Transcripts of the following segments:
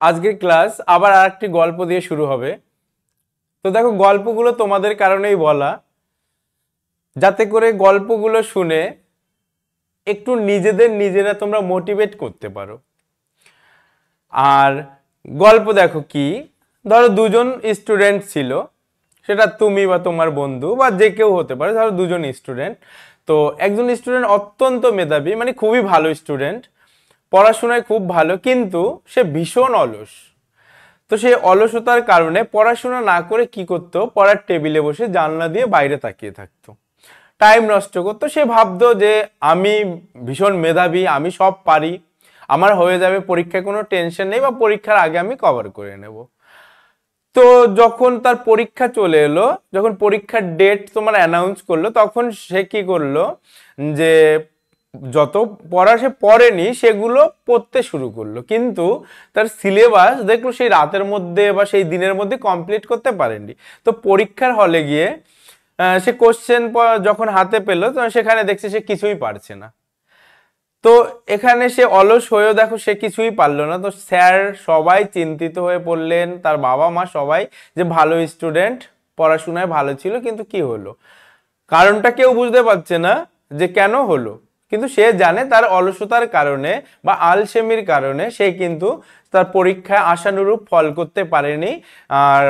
আজকের ক্লাস আবার আরেকটি গল্প দিয়ে শুরু হবে। তো দেখো, গল্পগুলো তোমাদের কারণেই বলা, যাতে করে গল্পগুলো শুনে একটু নিজেরা তোমরা মোটিভেট করতে পারো। আর গল্প দেখো কি, ধরো দুজন স্টুডেন্ট ছিল, সেটা তুমি বা তোমার বন্ধু বা যে কেউ হতে পারে। ধরো দুজন স্টুডেন্ট, তো একজন স্টুডেন্ট অত্যন্ত মেধাবী, মানে খুবই ভালো স্টুডেন্ট, পড়াশোনায় খুব ভালো, কিন্তু সে ভীষণ অলস। তো সেই অলসতার কারণে পড়াশোনা না করে কি করতো, পড়ার টেবিলে বসে জানলা দিয়ে বাইরে তাকিয়ে থাকতো, টাইম নষ্ট করতো। সে ভাবতো যে আমি ভীষণ মেধাবী, আমি সব পারি, আমার হয়ে যাবে, পরীক্ষায় কোনো টেনশন নেই, বা পরীক্ষার আগে আমি কভার করে নেব। তো যখন তার পরীক্ষা চলে এলো, যখন পরীক্ষার ডেট তোমার অ্যানাউন্স করলো, তখন সে কি করলো, যে যত পড়া সে পড়েনি সেগুলো পড়তে শুরু করলো, কিন্তু তার সিলেবাস দেখলো সেই রাতের মধ্যে বা সেই দিনের মধ্যে কমপ্লিট করতে পারেনি। তো পরীক্ষার হলে গিয়ে সে কোশ্চেন যখন হাতে পেলো, সেখানে দেখছে সে কিছুই পারছে না। তো এখানে সে অলস হয়েও দেখো সে কিছুই পারলো না। তো স্যার সবাই চিন্তিত হয়ে পড়লেন, তার বাবা মা সবাই, যে ভালো স্টুডেন্ট, পড়াশোনায় ভালো ছিল, কিন্তু কি হলো, কারণটা কেউ বুঝতে পারছে না যে কেন হলো। কিন্তু সে জানে তার অলসতার কারণে বা আলসেমির কারণে সে কিন্তু তার পরীক্ষায় আশানুরূপ ফল করতে পারেনি, আর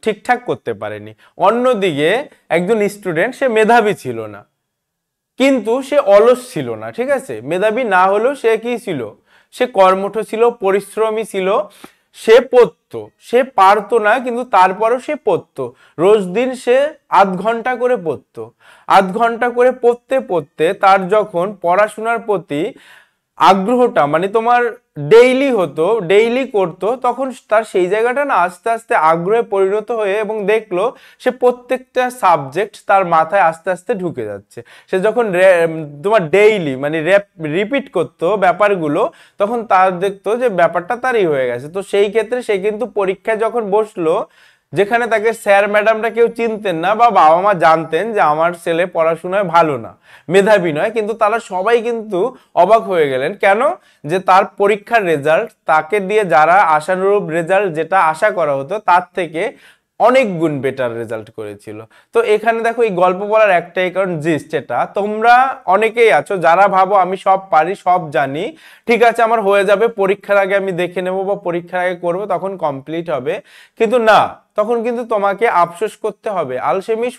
ঠিকঠাক করতে পারেনি। অন্যদিকে একজন স্টুডেন্ট, সে মেধাবী ছিল না, কিন্তু সে অলস ছিল না, ঠিক আছে? মেধাবী না হলেও সে কি ছিল, সে কর্মঠ ছিল, পরিশ্রমী ছিল। সে পড়তো, সে পারতো না, কিন্তু তারপরও সে পড়তো। রোজ দিন সে আধ ঘন্টা করে পড়তো। আধ ঘন্টা করে পড়তে পড়তে তার যখন পড়াশোনার প্রতি আগ্রহটা, মানে তোমার ডেইলি হতো, ডেইলি করতো, তখন তার সেই জায়গাটা না আস্তে আস্তে আগ্রহে পরিণত হয়ে, এবং দেখলো সে প্রত্যেকটা সাবজেক্ট তার মাথায় আস্তে আস্তে ঢুকে যাচ্ছে। সে যখন তোমার ডেইলি মানে রিপিট করতো ব্যাপারগুলো, তখন তার দেখতো যে ব্যাপারটা তারই হয়ে গেছে। তো সেই ক্ষেত্রে সে কিন্তু পরীক্ষায় যখন বসলো, যেখানে তাকে স্যার ম্যাডামরা কেউ চিনতেন না, বা বাবা মা জানতেন যে আমার ছেলে পড়াশোনায় ভালো না, মেধাবী নয়, কিন্তু তারা সবাই কিন্তু অবাক হয়ে গেলেন। কেন? যে তার পরীক্ষার রেজাল্ট, তাকে দিয়ে যারা আশানুরূপ রেজাল্ট যেটা আশা করা হতো তার থেকে অনেক গুণ বেটার রেজাল্ট করেছিল। তো এখানে দেখো, এই গল্প বলার একটাই কারণ, জিস্ট এটা, তোমরা অনেকেই আছো যারা ভাবো আমি সব পারি, সব জানি, ঠিক আছে আমার হয়ে যাবে, পরীক্ষার আগে আমি দেখে নেব বা পরীক্ষার আগে করবো, তখন কমপ্লিট হবে। কিন্তু না, তখন কিন্তু তোমাকে আফসোস করতে হবে। আলসেমি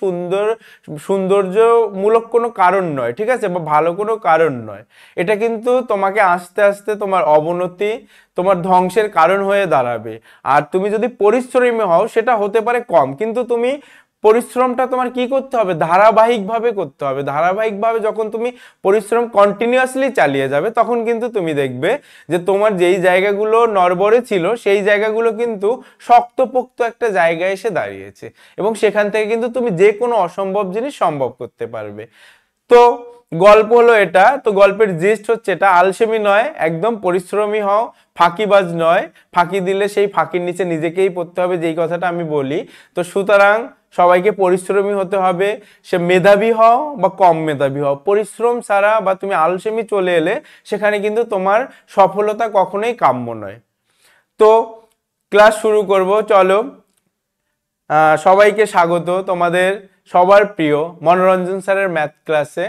সৌন্দর্যমূলক কোনো কারণ নয়, ঠিক আছে, বা ভালো কোনো কারণ নয়। এটা কিন্তু তোমাকে আস্তে আস্তে তোমার অবনতি, তোমার ধ্বংসের কারণ হয়ে দাঁড়াবে। আর তুমি যদি পরিশ্রমী হও, সেটা হতে পারে কম, কিন্তু তুমি পরিশ্রমটা তোমার কি করতে হবে, ধারাবাহিকভাবে করতে হবে। ধারাবাহিকভাবে যখন তুমি পরিশ্রম কন্টিনিউয়াসলি চালিয়ে যাবে, তখন কিন্তু তুমি দেখবে যে তোমার যেই জায়গাগুলো নড়বড়ে ছিল, সেই জায়গাগুলো কিন্তু শক্তপোক্ত একটা জায়গায় এসে দাঁড়িয়েছে, এবং সেখান থেকে কিন্তু তুমি যে কোনো অসম্ভব জিনিস সম্ভব করতে পারবে। তো গল্প হলো এটা। তো গল্পের জিস্ট হচ্ছে এটা, আলসেমি নয়, একদম পরিশ্রমী হও, ফাঁকিবাজ নয়। ফাঁকি দিলে সেই ফাঁকির নিচে নিজেকেই পড়তে হবে, যেই কথাটা আমি বলি। তো সুতরাং সবাইকে পরিশ্রমী হতে হবে। সে মেধাবী হও বা কম মেধাবী হও, পরিশ্রম ছাড়া বা তুমি আলসেমি চলে এলে, সেখানে কিন্তু তোমার সফলতা কখনোই কাম্য নয়। তো ক্লাস শুরু করব, চলো। সবাইকে স্বাগত তোমাদের সবার প্রিয় মনোরঞ্জন স্যারের ম্যাথ ক্লাসে।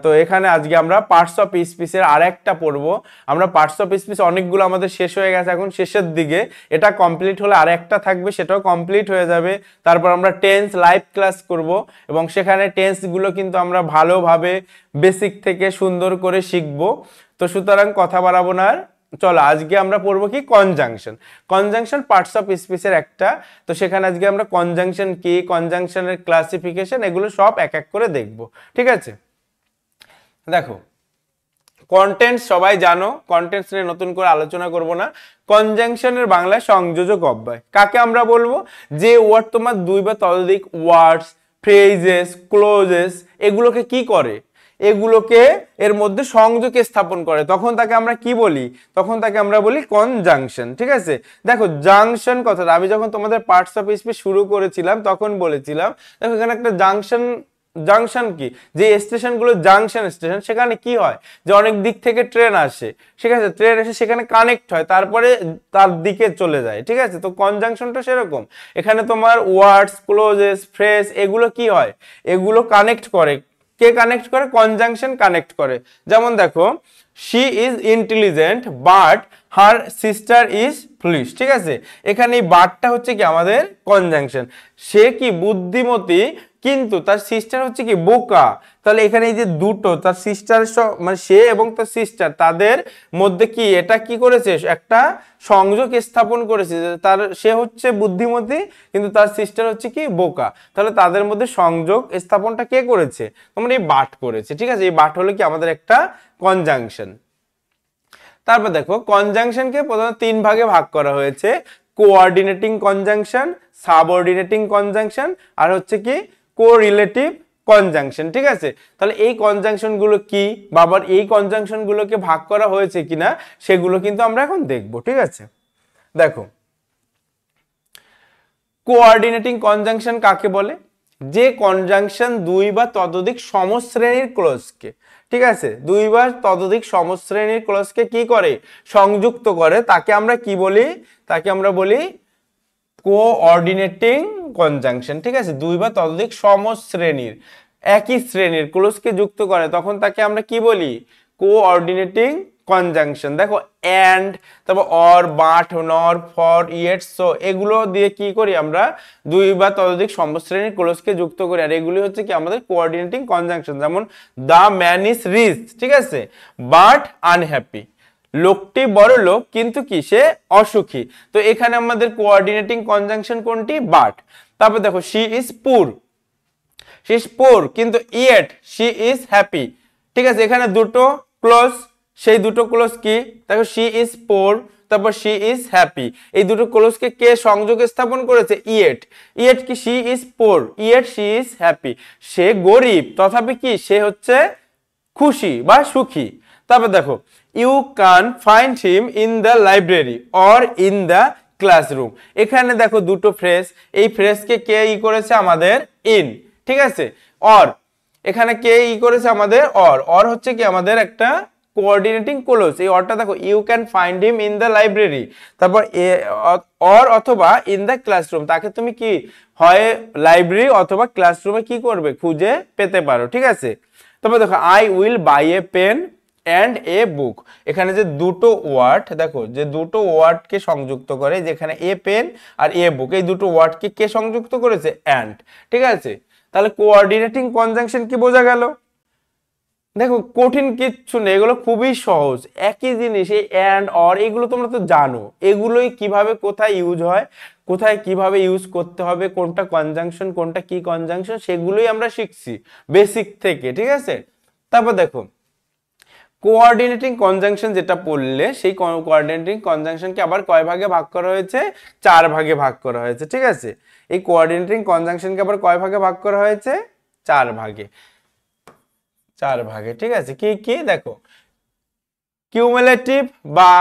তো এখানে আজকে আমরা পার্টস অফ স্পিচের আর একটা পড়বো। আমরা পার্টস অফ স্পিচ অনেকগুলো আমাদের শেষ হয়ে গেছে, এখন শেষের দিকে, এটা কমপ্লিট হলে আর একটা থাকবে, সেটাও কমপ্লিট হয়ে যাবে। তারপর আমরা টেন্স লাইভ ক্লাস করব, এবং সেখানে টেন্সগুলো কিন্তু আমরা ভালোভাবে বেসিক থেকে সুন্দর করে শিখবো। তো সুতরাং কথা বাড়াবো না আর, চলো আজকে আমরা পড়বো কি, কনজাংশন। কনজাংশন পার্টস অফ স্পিচের একটা। তো সেখানে আজকে আমরা কনজাংশন কি, কনজাংশনের ক্লাসিফিকেশন, এগুলো সব এক এক করে দেখব, ঠিক আছে? দেখো, কন্টেন্টস সবাই জানো, কন্টেন্টস নিয়ে নতুন করে আলোচনা করব না। কনজাংশনের বাংলায় সংযোজক অব্যয় কাকে আমরা বলবো, যে ওয়ার্ড তোমার দুই বা ততোধিক ওয়ার্ডস, ফ্রেজেস, ক্লোজেস, এগুলোকে কি করে, এগুলোকে এর মধ্যে সংযোগ স্থাপন করে, তখন তাকে আমরা কি বলি, তখন তাকে আমরা বলি কনজাংশন, ঠিক আছে? দেখো, জাংশন কথাটা আমি যখন তোমাদের পার্টস অফ স্পিচ শুরু করেছিলাম তখন বলেছিলাম, দেখো এখানে একটা জাংশন জাংশন কি, যে স্টেশনগুলো জাংশন স্টেশন, সেখানে কি হয় যে অনেক দিক থেকে ট্রেন আসে, ঠিক আছে, ট্রেন এসে সেখানে কানেক্ট হয়, তারপরে তার দিকে চলে যায়, ঠিক আছে। তো কনজাংশনটা সেরকম, এখানে তোমার ওয়ার্ডস, ক্লোজেস, ফ্রেজ এগুলো কি হয়, এগুলো কানেক্ট করে। কে কানেক্ট করে? কনজাংশন কানেক্ট করে। যেমন দেখো, she is intelligent but her sister is foolish, ঠিক আছে। এখানে এই বাটটা হচ্ছে কি আমাদের কনজাংশন, সে কি বুদ্ধিমতী কিন্তু তার সিস্টার হচ্ছে কি বোকা। তাহলে এখানে এই যে দুটো, তার সিস্টার মানে সে এবং তার সিস্টার, তাদের মধ্যে কি এটা কি করেছে, একটা সংযোগ স্থাপন করেছে, তার সে হচ্ছে বুদ্ধিমতী কিন্তু তার সিস্টার হচ্ছে কি বোকা। তাহলে তাদের মধ্যে সংযোগ স্থাপনটা কে করেছে? তোমার এই বাট করেছে, ঠিক আছে। এই বাট হলো কি আমাদের একটা কনজাংশন। তারপর দেখো, কনজাংশনকে প্রধানত তিন ভাগে ভাগ করা হয়েছে: কোঅর্ডিনেটিং কনজাংশন, সাবঅর্ডিনেটিং কনজাংশন, আর হচ্ছে কি কোরিলেটিভ কনজাংশন, ঠিক আছে। তাহলে এই কনজাংশন গুলো কি, বা আবার এই কনজাংশন গুলোকে ভাগ করা হয়েছে কিনা সেগুলো কিন্তু আমরা এখন দেখব, ঠিক আছে। দেখো, কোঅর্ডিনেটিং কনজাংশন কাকে বলে? যে কনজাংশন দুই বা ততোধিক সমশ্রেণীর ক্লজকে, ঠিক আছে, দুই বা ততোধিক সমশ্রেণীর ক্লজকে কি করে, সংযুক্ত করে, তাকে আমরা কি বলি? তাকে আমরা বলি কোঅর্ডিনেটিং কনজাংশন, ঠিক আছে। দুই বা ততোধিক সমশ্রেণীর, একই শ্রেণীর ক্লজকে যুক্ত করে, তখন তাকে আমরা কি বলি? Coordinating conjunction. দেখো, এন্ড, তারপর অর, বাট, নর, ফর, ইয়েট, সো এগুলো দিয়ে কি করি আমরা? দুই বা ততোধিক সমশ্রেণীর ক্লজকে যুক্ত করি, আর এগুলি হচ্ছে কি আমাদের কোঅর্ডিনেটিং কনজাংশন। যেমন দা ম্যান ইজ রিচ, ঠিক আছে, বাট আনহ্যাপি, লোকটি বড় লোক কিন্তু কি সে অসুখী। তো এখানে আমাদের কোঅর্ডিনেটিং কনজাংশন কোনটি? বাট। তারপর দেখো, শি ইজ পুর, শি ইজ পুর কিন্তু ইয়েট শি ইজ হ্যাপি, ঠিক আছে। এখানে দুটো ক্লোজ, সেই দুটো ক্লোজ কি? দেখো, শি ইজ পুর, তারপর শি ইজ হ্যাপি, এই দুটো ক্লোজকে কে সংযোগ স্থাপন করেছে? ইয়েট। ইয়েট কি? She is poor, yet she is happy, সে গরিব তথাপি কি সে হচ্ছে খুশি বা সুখী। তারপর দেখো, you can find him in the library or in the classroom. এখানে দেখো দুটো ফ্রেজ, এই ফ্রেজকে কে ই করেছে? আমাদের ইন, ঠিক আছে। অর, এখানে কে ই করেছে? আমাদের অর। অর হচ্ছে কি আমাদের একটা কোঅর্ডিনেটিং ক্লোজ। এই অরটা দেখো, you can find him in the library, তারপর অর অথবা ইন দ্য ক্লাসরুম, তাকে তুমি কি হয় লাইব্রেরি অথবা ক্লাসরুমে কি করবে? খুঁজে পেতে পারো, ঠিক আছে। তারপর দেখো, I will buy a pen and a book. এখানে যে দুটো ওয়ার্ড, দেখো যে দুটো ওয়ার্ডকে সংযুক্ত করে, যেখানে এ পেন আর এ বুক, এই দুটো ওয়ার্ডকে কে সংযুক্ত করেছে? অ্যান্ড, ঠিক আছে। তাহলে কোঅর্ডিনেটিং কনজাংশন কি বোঝা গেল? দেখো, কঠিন কিচ্ছু নেই, এগুলো খুবই সহজ, একই জিনিস। এই অ্যান্ড অর এগুলো তোমরা তো জানো, এগুলোই কিভাবে কোথায় ইউজ হয়, কোথায় কিভাবে ইউজ করতে হবে, কোনটা কনজাংশন কোনটা কি কনজাংশন, সেগুলোই আমরা শিখছি বেসিক থেকে, ঠিক আছে। তারপর দেখো, কোঅর্ডিনেটিং কনজাংশন যেটা পড়লে, সেই কোঅর্ডিনেটিং কনজাংশনকে আবার কয় ভাগে ভাগ করা হয়েছে? 4 ভাগে ভাগ করা হয়েছে, ঠিক আছে। এই কোঅর্ডিনেটিং কনজাংশনকে আবার কয় ভাগে ভাগ করা হয়েছে? 4 ভাগে, 4 ভাগে, ঠিক আছে। কি কি? দেখো, কিউমুলেটিভ বা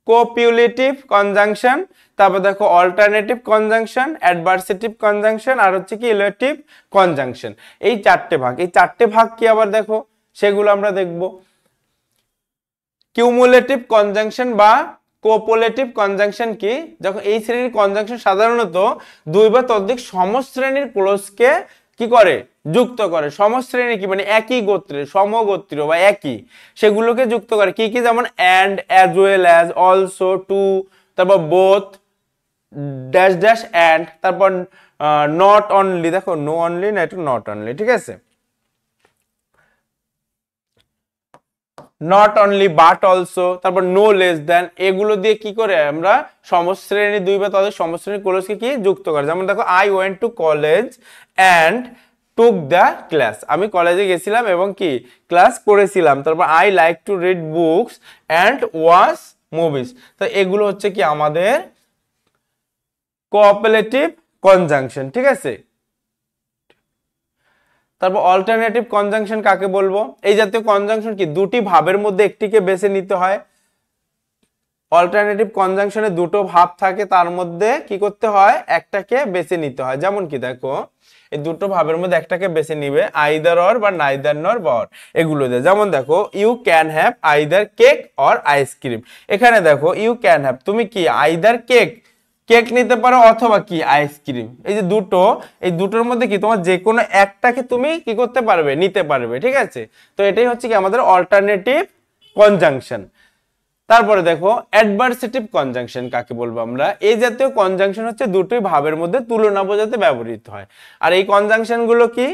কোপিউলেটিভ কনজাংশন, তারপর দেখো অল্টারনেটিভ কনজাংশন, অ্যাডভার্সেটিভ কনজাংশন, আর হচ্ছে কি ইলেটিভ কনজাংশন। এই 4টে ভাগ, এই 4টে ভাগ কি আবার দেখো, সেগুলো আমরা দেখবো। কিউমুলেটিভ কনজাংশন বা কোপোলেটিভ কনজাংশন কি? যখন এই শ্রেণীর কনজাংশন সাধারণত দুই বা ততোধিক সমশ্রেণীর ক্লোজকে কি করে? যুক্ত করে। সমশ্রেণী কি মানে একই গোত্রের, সমগোত্রীয় বা একই, সেগুলোকে যুক্ত করে। কি কি? যেমন and, as well as, also, too, তারপর বোথ, ড্যাশ ড্যাশ অ্যান্ড, তারপর নট অনলি, দেখো নো অনলি না, এটা নট অনলি, ঠিক আছে। নট অনলি, বাট অলসো, তারপর নো লেস দেন, এগুলো দিয়ে কি করে আমরা সমশ্রেণী দুই বা তাদের সমশ্রেণী ক্লোজকে কি যুক্ত করে। যেমন দেখো, I went to college and took the class, আমি কলেজে গেছিলাম এবং কি ক্লাস করেছিলাম। তারপর I like to read books and watch movies. তো এগুলো হচ্ছে কি আমাদের কোঅপারেটিভ কনজাংশন, ঠিক আছে। তারপর অল্টারনেটিভ কনজাংশন কাকে বলবো? এই জাতীয় কনজাংশন কি দুটি ভাবের মধ্যে একটিকে বেছে নিতে হয়, অল্টারনেটিভ কনজাংশনে দুটো ভাব থাকে, তার মধ্যে কি করতে হয়, একটাকে বেছে নিতে হয়। যেমন কি দেখো, এই দুটো ভাবের মধ্যে একটাকে বেছে নিবে, আইদার অর বা নাইদার নর বা অর, এগুলো দিয়ে। যেমন দেখো, you can have either cake or ice cream. এখানে দেখো ইউ ক্যান হ্যাভ, তুমি কি আইদার কেক, কেক নিতে পারো, অথবা কি আইসক্রিম। এই যে দুটো, এই দুটোর মধ্যে কি তোমার যে কোনো একটাকে তুমি কি করতে পারবে, নিতে পারবে, ঠিক আছে। তো এটাই হচ্ছে কি আমাদের অল্টারনেটিভ কনজাংশন। তারপরে দেখো অ্যাডভার্সেটিভ কনজাংশন কাকে বলবো আমরা। এই জাতীয় কনজাংশন হচ্ছে দুটোই ভাবের মধ্যে তুলনা বোঝাতে ব্যবহৃত হয়। আর এই কনজাংশন গুলো কি,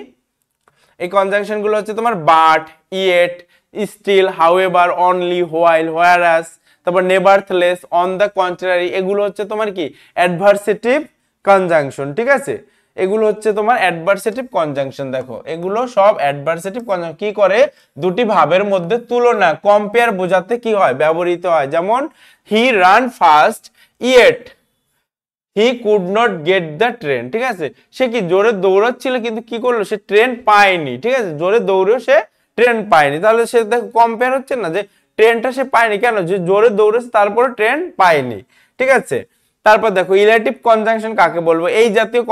এই কনজাংশন গুলো হচ্ছে তোমার but, yet, still, however, only, while, whereas, তারপর নেভারথলেস, অন দ্য কন্ট্রারি, এগুলো হচ্ছে তোমার কি অ্যাডভার্সেটিভ কনজাংশন, ঠিক আছে। এগুলো হচ্ছে তোমার অ্যাডভার্সেটিভ কনজাংশন। দেখো এগুলো সব অ্যাডভার্সেটিভ কনজাংশন কি করে, দুটি ভাবের মধ্যে তুলনা, কম্পেয়ার বোঝাতে কি হয়, ব্যবহৃত হয়। যেমন he run fast yet he could not get the train, ঠিক আছে। সে কি জোরে দৌড়াচ্ছিল কিন্তু কি করলো, সে ট্রেন পায়নি, ঠিক আছে। জোরে দৌড়েও সে ট্রেন পায়নি, তাহলে সে দেখো কম্পেয়ার হচ্ছে না, যে ট্রেনটা সে পায়নি কেন, যে জোরে দৌড়েছে তারপরে ট্রেন পায়নি, ঠিক আছে। তারপর দেখো ইলেটিভ কনজাংশন কাকে বলবো। এই জাতীয়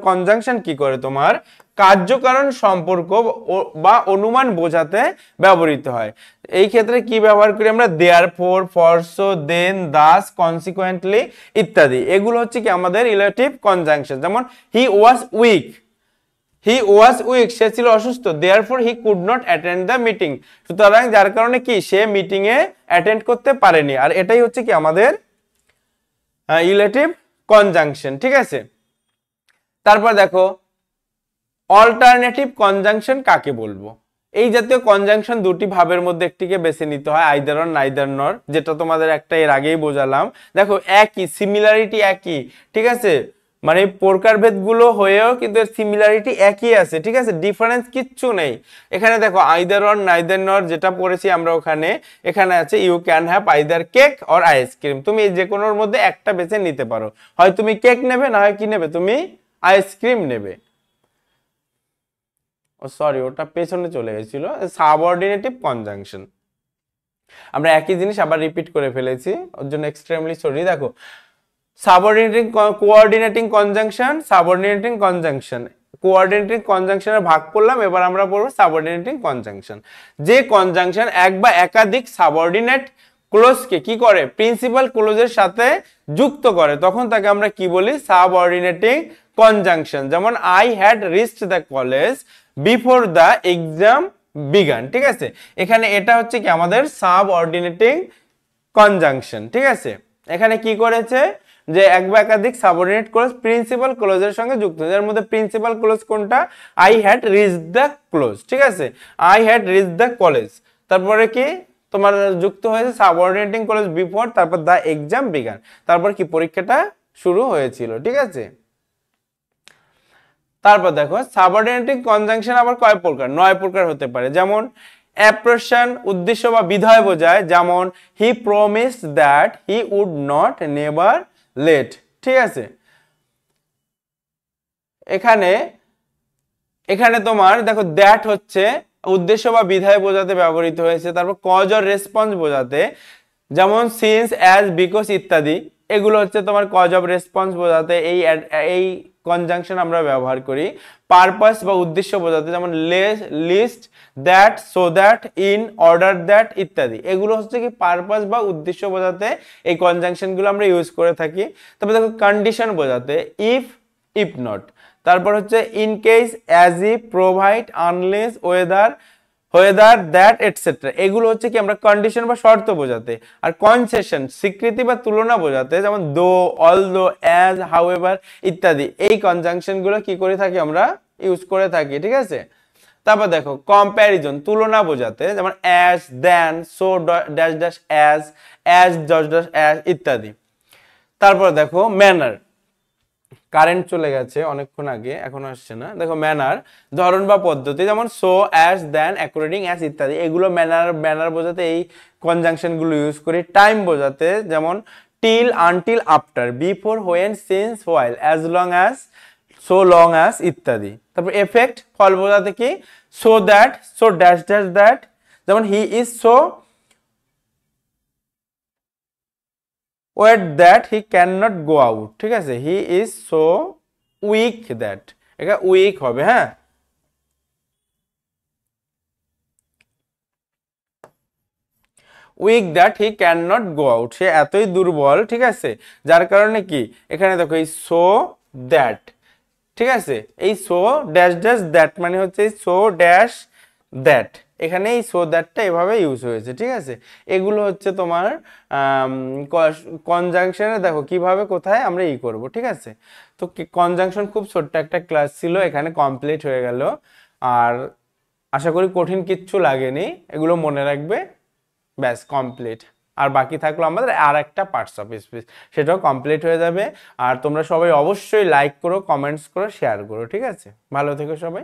কনজাংশন কি করে, তোমার কার্যকারণ সম্পর্ক বা অনুমান বোঝাতে ব্যবহৃত হয়। এই ক্ষেত্রে কি ব্যবহার করি আমরা, দেয়ারফর, ফরসো, দেন, দাস, কনসিকুয়েন্টলি ইত্যাদি। এগুলো হচ্ছে কি আমাদের ইলেটিভ কনজাংশন। যেমন হি was weak, he was weak, সে ছিল অসুস্থ, therefore he could not attend the meeting, সুতরাং যার কারণে কি সে মিটিং এ অ্যাটেন্ড করতে পারেনি। আর এটাই হচ্ছে কি আমাদের ইলেটিভ কনজাংশন, ঠিক আছে। তারপর দেখো অল্টারনেটিভ কনজাংশন কাকে বলবো। এই জাতীয় কনজাংশন দুটি ভাবের মধ্যে একটিকে বেছে নিতে হয়, আইদার অর নাইদার নর, যেটা তোমাদের একটা এর আগেই বোঝালাম। দেখো একই, সিমিলারিটি একই, ঠিক আছে, মানে প্রকারভেদ গুলো হয়েও কিন্তু সিমিলারিটি একই আছে, ঠিক আছে, ডিফারেন্স কিচ্ছু নেই। এখানে দেখো আইদার অর নাইদার নর যেটা পড়েছি আমরা ওখানে, এখানে আছে you can have either cake or ice cream. তুমি যে কোনোর মধ্যে একটা বেছে নিতে পারো, হয় তুমি কেক নেবে, না হয় কি নেবে, তুমি আইসক্রিম নেবে। ও সরি, ওটা পেছনে চলে গেছিল। সাবঅর্ডিনেটিভ কনজাংশন, আমরা একই জিনিস আবার রিপিট করে ফেলেছি, ওর জন্য এক্সট্রিমলি সরি। দেখো subordinating, coordinating conjunction, subordinating conjunction, coordinating কনজাংশনের ভাগ করলাম, এবার আমরা পড়ব সাবঅর্ডিনেটিং কনজাংশন। যে কনজাংশন এক বা একাধিক সাবঅর্ডিনেট ক্লোজকে কি করে, প্রিন্সিপাল ক্লোজের সাথে যুক্ত করে, তখন তাকে আমরা কি বলি, সাবঅর্ডিনেটিং কনজাংশন। যেমন I had reached the college before the exam began, ঠিক আছে। এখানে এটা হচ্ছে কি আমাদের সাবঅর্ডিনেটিং কনজাংশন, ঠিক আছে। এখানে কি করেছে, যে এক বা একাধিক সাবঅর্ডিনেট ক্লোজ প্রিন্সিপাল ক্লোজের সঙ্গে যুক্ত, এর মধ্যে প্রিন্সিপাল ক্লোজ কোনটা, I had reached the close, ঠিক আছে, I had reached the college, তারপরে কি তোমার যুক্ত হয়েছে সাবঅর্ডিনেটিং ক্লোজ বিফোর, তারপর দ্য এক্সাম বিগান, তারপর কি পরীক্ষাটা শুরু হয়েছিল, ঠিক আছে। তারপর দেখো সাবঅর্ডিনেটিং কনজাংশন আবার কয় প্রকার, 9 প্রকার হতে পারে। যেমন অ্যাপ্রেশন, উদ্দেশ্য বা বিধেয় বোঝায়, যেমন he promised that he would not never late, ঠিক আছে। এখানে এখানে তোমার দেখো দ্যাট হচ্ছে উদ্দেশ্য বা বিধেয় বোঝাতে ব্যবহৃত হয়েছে। তারপর কজ অর রেসপন্স বোঝাতে, যেমন সিন্স, অ্যাজ, বিকজ ইত্যাদি, এগুলো হচ্ছে তোমার কজ অফ রেসপন্স বোঝাতে এই কনজাংশন আমরা ব্যবহার করি। পারপাস বা উদ্দেশ্য বোঝাতে, যেমন lest, that, so that, in, order that ইত্যাদি, এগুলো হচ্ছে কি পারপাস বা উদ্দেশ্য বোঝাতে এই কনজাংশন গুলো আমরা ইউজ করে থাকি। তারপর দেখো কন্ডিশন বোঝাতে, ইফ, ইফ নট, তারপর হচ্ছে in case, as if, provide, unless, weather, that etcetera, এগুলো হচ্ছে কি আমরা কন্ডিশন বা শর্ত বোঝাতে। আর কনসেশন স্বীকৃতি বা তুলনা বোঝাতে, যেমন দো, অলদো, অ্যাজ, হাউএভার ইত্যাদি, এই কনজাংশন গুলো কি করে থাকি আমরা ইউজ করে থাকি, ঠিক আছে। তারপর দেখো কম্প্যারিজন তুলনা বোঝাতে, যেমন as, than, so dash dash as dash dash as ইত্যাদি। তারপর দেখো ম্যানার, কারেন্ট চলে গেছে অনেকক্ষণ আগে, এখনো আসছে না। দেখো ম্যানার ধরন বা পদ্ধতি, যেমন সো, অ্যাজ, দেন, অ্যাকর্ডিং, অ্যাজ ইত্যাদি, এগুলো ম্যানার বোঝাতে এই কনজাংশন গুলো ইউজ করি। টাইম বোঝাতে, যেমন till, until, after, before, when, since, while, as long as, so long as ইত্যাদি। তারপর এফেক্ট ফল বোঝাতে কি, so that, so dash dash that, যেমন he is so weight that he can not go out, ঠিক আছে, he is so weak that, এটা weak হবে, হ্যাঁ। Weak that he can not go out, সে এতই দুর্বল, ঠিক আছে, যার কারণে কি এখানে দেখো এই সো দ্যাট, ঠিক আছে, এই সো ড্যাশ ড্যাশ দ্যাট মানে হচ্ছে সো ড্যাশ দ্যাট, এখানে এই সো দ্যাটটা এভাবে ইউজ হয়েছে, ঠিক আছে। এগুলো হচ্ছে তোমার কনজাংশনে দেখো কিভাবে কোথায় আমরা করব, ঠিক আছে। তো কনজাংশন খুব ছোট্ট একটা ক্লাস ছিল, এখানে কমপ্লিট হয়ে গেল। আর আশা করি কঠিন কিচ্ছু লাগেনি, এগুলো মনে রাখবে, ব্যাস কমপ্লিট। আর বাকি থাকলো আমাদের আর একটা পার্টস অফ স্পিচ, সেটাও কমপ্লিট হয়ে যাবে। আর তোমরা সবাই অবশ্যই লাইক করো, কমেন্টস করো, শেয়ার করো, ঠিক আছে। ভালো থেকো সবাই।